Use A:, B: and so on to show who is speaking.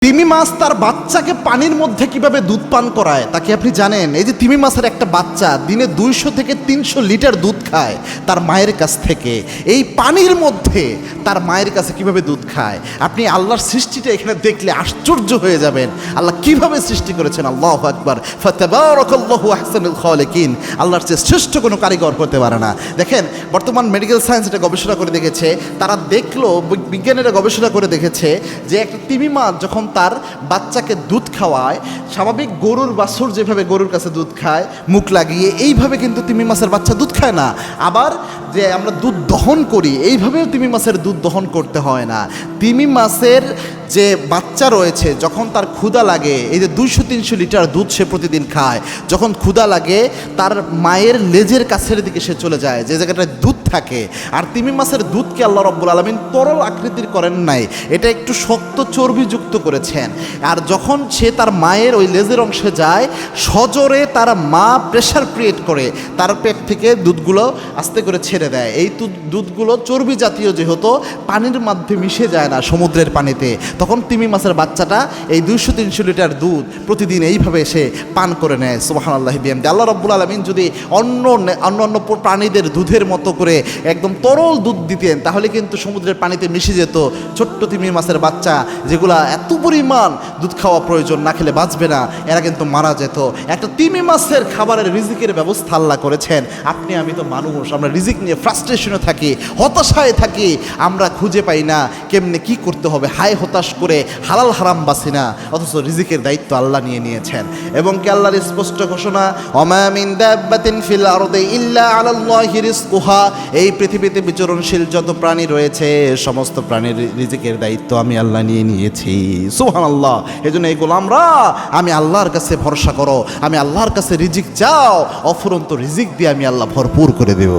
A: তিমি মাছ তার বাচ্চাকে পানির মধ্যে কিভাবে দুধ পান করায় তা কি আপনি জানেন? এই যে তিমি মাছের একটা বাচ্চা দিনে 200 থেকে 300 লিটার দুধ খায় তার মায়ের কাছ থেকে। এই পানির মধ্যে তার মায়ের কাছে কিভাবে দুধ খায়, আপনি আল্লাহর সৃষ্টিটা এখানে দেখলে আশ্চর্য হয়ে যাবেন। আল্লাহ কিভাবে সৃষ্টি করেছেন, আল্লাহু আকবার, ফাতাবারাকাল্লাহু আহসানুল খালিকিন। আল্লাহর চেয়ে শ্রেষ্ঠ কোনো কারিগর হতে পারে না। দেখেন, বর্তমান মেডিকেল সায়েন্স এটা গবেষণা করে দেখেছে, তারা দেখলো, বিজ্ঞানীরা গবেষণা করে দেখেছে যে একটা তিমি মাছ যখন তার বাচ্চাকে দুধ খাওয়ায়, স্বাভাবিক গরুর বাছুর যেভাবে গরুর কাছে দুধ খায় মুখ লাগিয়ে, এইভাবে কিন্তু তিমি মাছের বাচ্চা দুধ খায় না। আবার যে আমরা দুধ দহন করি, এইভাবেও তিমি মাছের দুধ দহন করতে হয় না। তিমি মাছের যে বাচ্চা রয়েছে, যখন তার ক্ষুধা লাগে, এই যে 200-300 লিটার দুধ সে প্রতিদিন খায়, যখন ক্ষুধা লাগে তার মায়ের লেজের কাছের দিকে সে চলে যায়, যে জায়গাটায় দুধ থাকে। আর তিমি মাছের দুধকে আল্লাহ রাব্বুল আলামিন তরল আকৃতির করেন নাই, এটা একটু শক্ত চর্বিযুক্ত করেছেন। আর যখন সে তার মায়ের ওই লেজের অংশে যায়, সজোরে তার মা প্রেশার ক্রিয়েট করে তার পেট থেকে দুধগুলো আস্তে করে ছেড়ে দেয়। এই দুধগুলো চর্বি জাতীয়, যেহেতু পানির মধ্যে মিশে যায় না সমুদ্রের পানিতে, তখন তিমি মাছের বাচ্চাটা এই 200-300 লিটার দুধ প্রতিদিন এইভাবে সে পান করে নেয়। সুবহানাল্লাহি বিহামদি। আল্লাহ রাব্বুল আলামিন যদি অন্য প্রাণীদের দুধের মতো করে একদম তরল দুধ দিতেন, তাহলে কিন্তু সমুদ্রের পানিতে মিশে যেত। ছোট্ট তিমি মাছের বাচ্চা যেগুলা এত পরিমাণ দুধ খাওয়া প্রয়োজন, না খেলে বাঁচবে না, এরা কিন্তু মারা যেত। একটা তিমি মাছের খাবারের রিজিকের ব্যবস্থা আল্লাহ করেছেন। আপনি আমি তো মানুষ, আমরা রিজিক নিয়ে ফ্রাস্ট্রেশনে থাকি, হতাশায় থাকি, আমরা খুঁজে পাই না কেমনে কি করতে হবে, হায় হতাশ করে হালাল হারাম বাসি না, অথচ রিজিকের দায়িত্ব আল্লাহ নিয়েছেন। এবং কি আল্লাহর স্পষ্ট ঘোষণা, ওমা মিন দাব্বাতিন ফিল আরদি ইল্লা আলাল্লাহি রিজকুহা, এই পৃথিবীতে বিচরণশীল যত প্রাণী রয়েছে সমস্ত প্রাণীর রিজিকের দায়িত্ব আমি আল্লাহ নিয়েছি। সুবহানাল্লাহ। এজন্য এই গোলামরা, আমি আল্লাহর কাছে ভরসা করো, আমি আল্লাহর কাছে রিজিক চাও, অফুরন্ত রিজিক দিয়ে আমি আল্লাহ ভরপুর করে দেব।